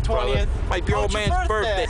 20th. Might be old man's birthday.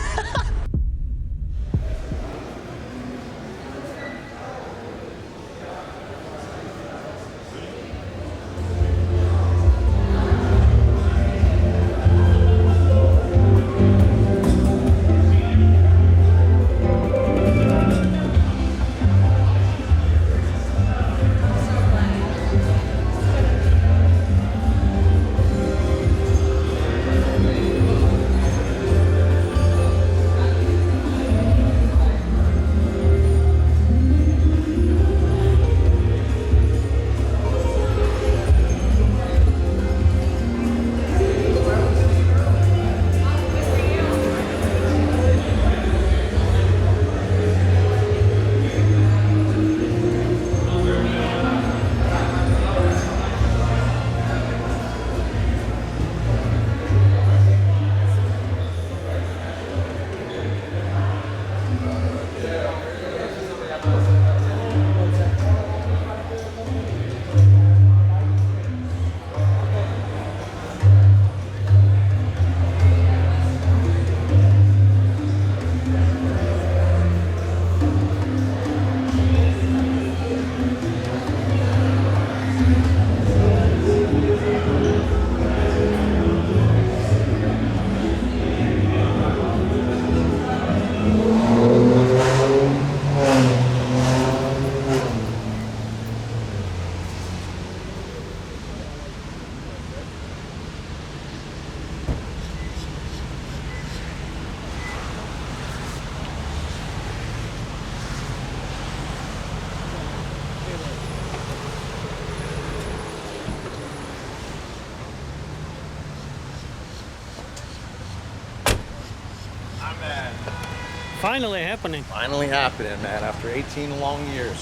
Finally happening. Finally happening, man, after 18 long years.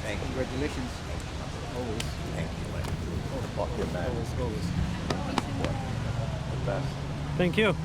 Thank you. Congratulations. Always. Thank you, man. Fuck you, man. Always. The best. Thank you.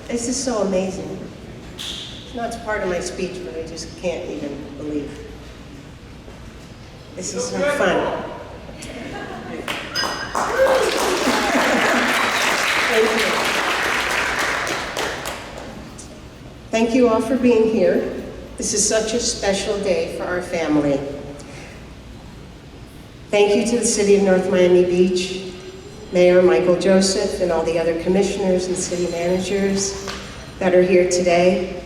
This is so amazing. No, it's part of my speech, but I just can't even believe. This is so fun. Thank you. Thank you all for being here. This is such a special day for our family. Thank you to the City of North Miami Beach, Mayor Michael Joseph, and all the other commissioners and city managers that are here today,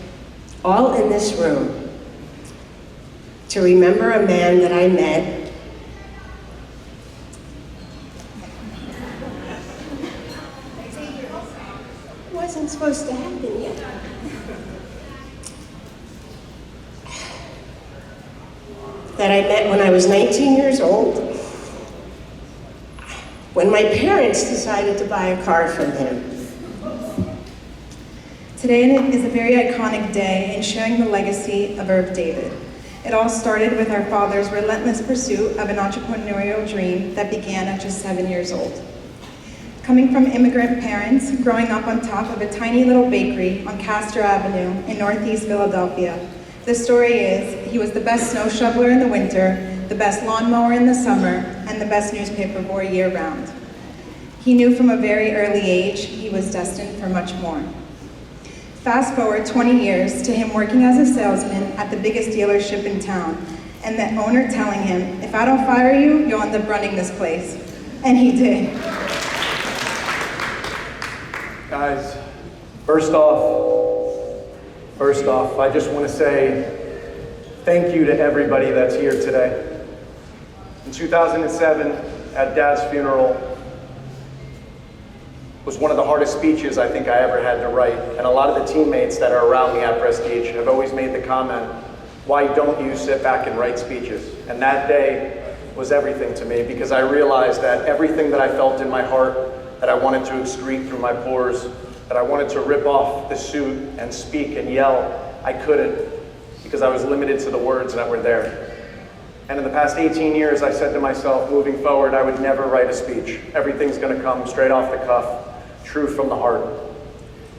all in this room, to remember a man that I met wasn't supposed to happen yet. That I met when I was 19 years old, when my parents decided to buy a car from him. Today is a very iconic day in showing the legacy of Irv David. It all started with our father's relentless pursuit of an entrepreneurial dream that began at just 7 years old. Coming from immigrant parents, growing up on top of a tiny little bakery on Castor Avenue in Northeast Philadelphia, the story is he was the best snow shoveler in the winter, the best lawnmower in the summer, and the best newspaper boy year-round. He knew from a very early age he was destined for much more. Fast forward 20 years to him working as a salesman at the biggest dealership in town, and the owner telling him, "If I don't fire you, you'll end up running this place." And he did. Guys, first off, First off, I just want to say thank you to everybody that's here today. In 2007, at Dad's funeral, was one of the hardest speeches I think I ever had to write. And a lot of the teammates that are around me at Prestige have always made the comment, why don't you sit back and write speeches? And that day was everything to me, because I realized that everything that I felt in my heart, that I wanted to excrete through my pores, that I wanted to rip off the suit and speak and yell, I couldn't, because I was limited to the words that were there. And in the past 18 years, I said to myself, moving forward, I would never write a speech. Everything's gonna come straight off the cuff, true from the heart.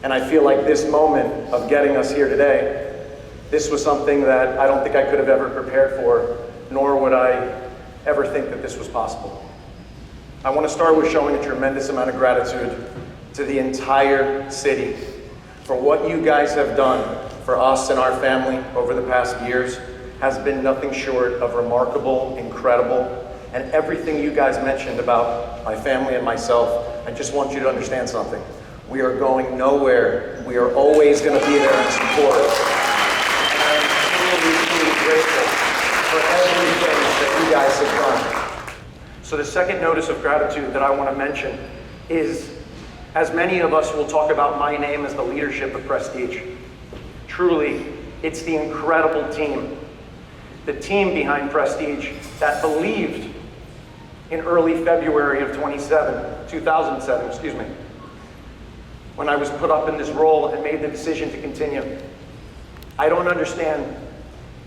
And I feel like this moment of getting us here today, this was something that I don't think I could have ever prepared for, nor would I ever think that this was possible. I want to start with showing a tremendous amount of gratitude to the entire city for what you guys have done for us and our family over the past years has been nothing short of remarkable, incredible, and everything you guys mentioned about my family and myself, I just want you to understand something. We are going nowhere. We are always going to be there in support. And I am truly grateful for everything that you guys have done. So the second notice of gratitude that I want to mention is, as many of us will talk about my name as the leadership of Prestige, truly, it's the incredible team. The team behind Prestige that believed in early February of 2007, when I was put up in this role and made the decision to continue. I don't understand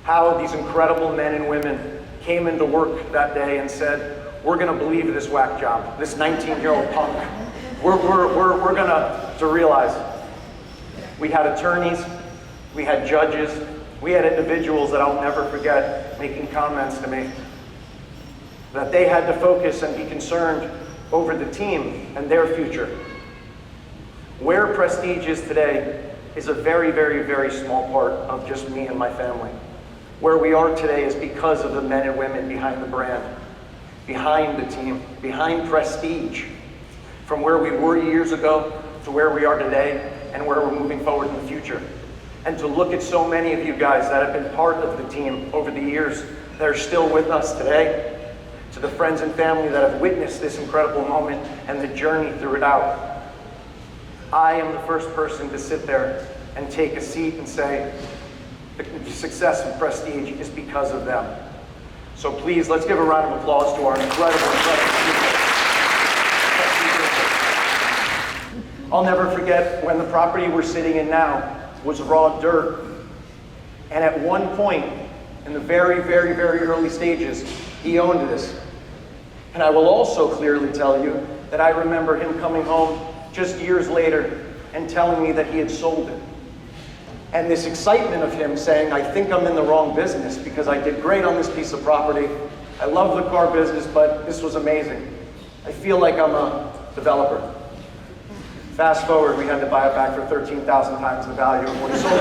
how these incredible men and women came into work that day and said, we're gonna believe this whack job, this 19-year-old punk. We're gonna realize. We had attorneys, we had judges, we had individuals that I'll never forget making comments to me, that they had to focus and be concerned over the team and their future. Where Prestige is today is a very, very, very small part of just me and my family. Where we are today is because of the men and women behind the brand, behind the team, behind Prestige. From where we were years ago to where we are today and where we're moving forward in the future. And to look at so many of you guys that have been part of the team over the years that are still with us today, to the friends and family that have witnessed this incredible moment and the journey through it out. I am the first person to sit there and take a seat and say, the success of Prestige is because of them. So please, let's give a round of applause to our incredible people. I'll never forget when the property we're sitting in now was raw dirt. And at one point, in the very, very, very early stages, he owned this. And I will also clearly tell you that I remember him coming home just years later and telling me that he had sold it. And this excitement of him saying, I think I'm in the wrong business because I did great on this piece of property. I love the car business, but this was amazing. I feel like I'm a developer. Fast forward, we had to buy it back for 13,000 times the value of what he sold it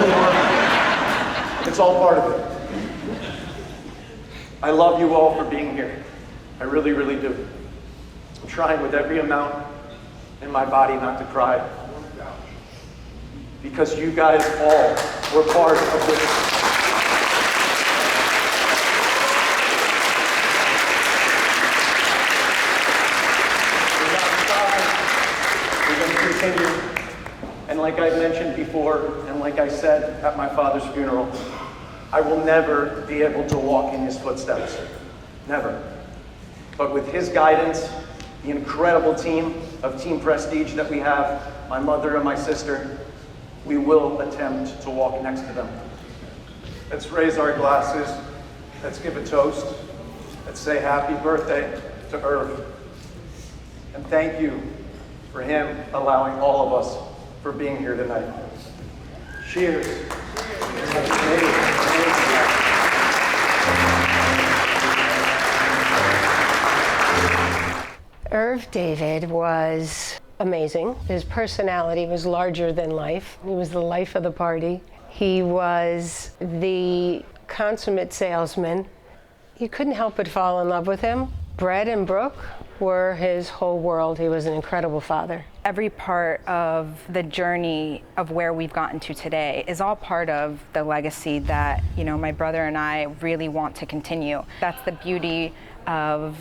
for. It's all part of it. I love you all for being here. I really, really do. I'm trying with every amount in my body not to cry. Because you guys all were part of this. We're going to continue. And like I mentioned before, and like I said at my father's funeral, I will never be able to walk in his footsteps. Never. But with his guidance, the incredible team of Team Prestige that we have, my mother and my sister, we will attempt to walk next to them. Let's raise our glasses. Let's give a toast. Let's say happy birthday to Irv. And thank you for him allowing all of us for being here tonight. Cheers. Irv David was amazing. His personality was larger than life. He was the life of the party. He was the consummate salesman. You couldn't help but fall in love with him. Brett and Brooke were his whole world. He was an incredible father. Every part of the journey of where we've gotten to today is all part of the legacy that, you know, my brother and I really want to continue. That's the beauty of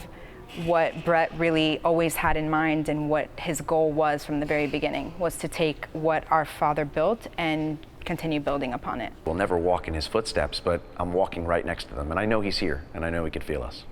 what Brett really always had in mind, and what his goal was from the very beginning, was to take what our father built and continue building upon it. We'll never walk in his footsteps, but I'm walking right next to them, and I know he's here, and I know he could feel us.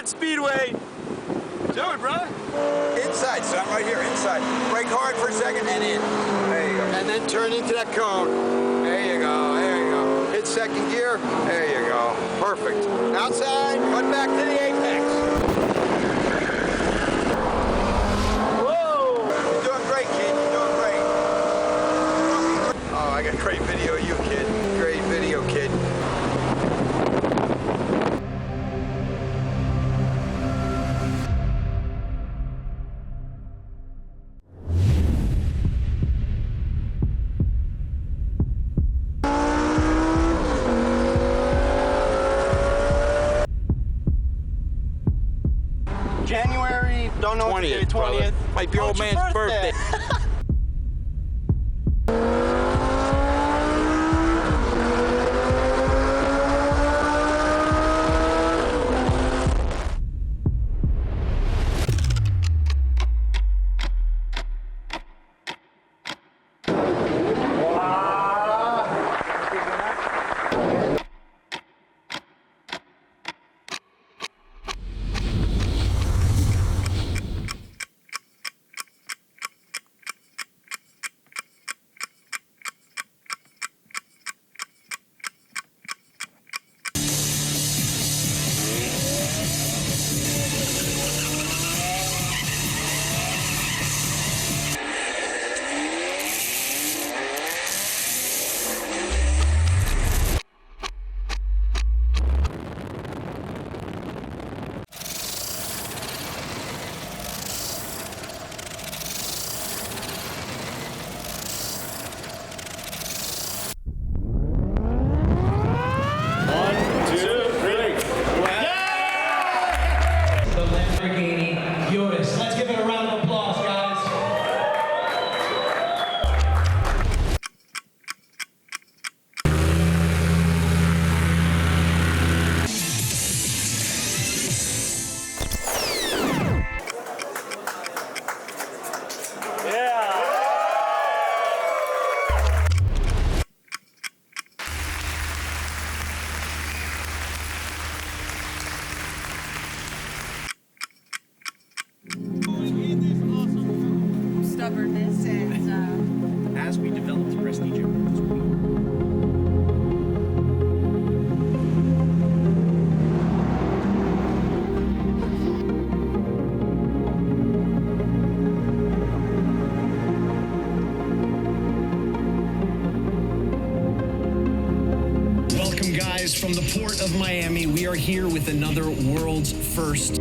Speedway. Do it, brother. Inside, son, right here, inside. Brake hard for a second and in. There you go. And then turn into that cone. There you go, there you go. Hit second gear. There you go. Perfect. Outside, cut back to the apex. Whoa! You're doing great, kid. You're doing great. Oh, I got great video of you, kid. Great video, kid. January, don't know 20th, 20th. Might be old man's birthday. Stubbornness and as we developed prestige. Welcome, guys, from the port of Miami. We are here with another world's first.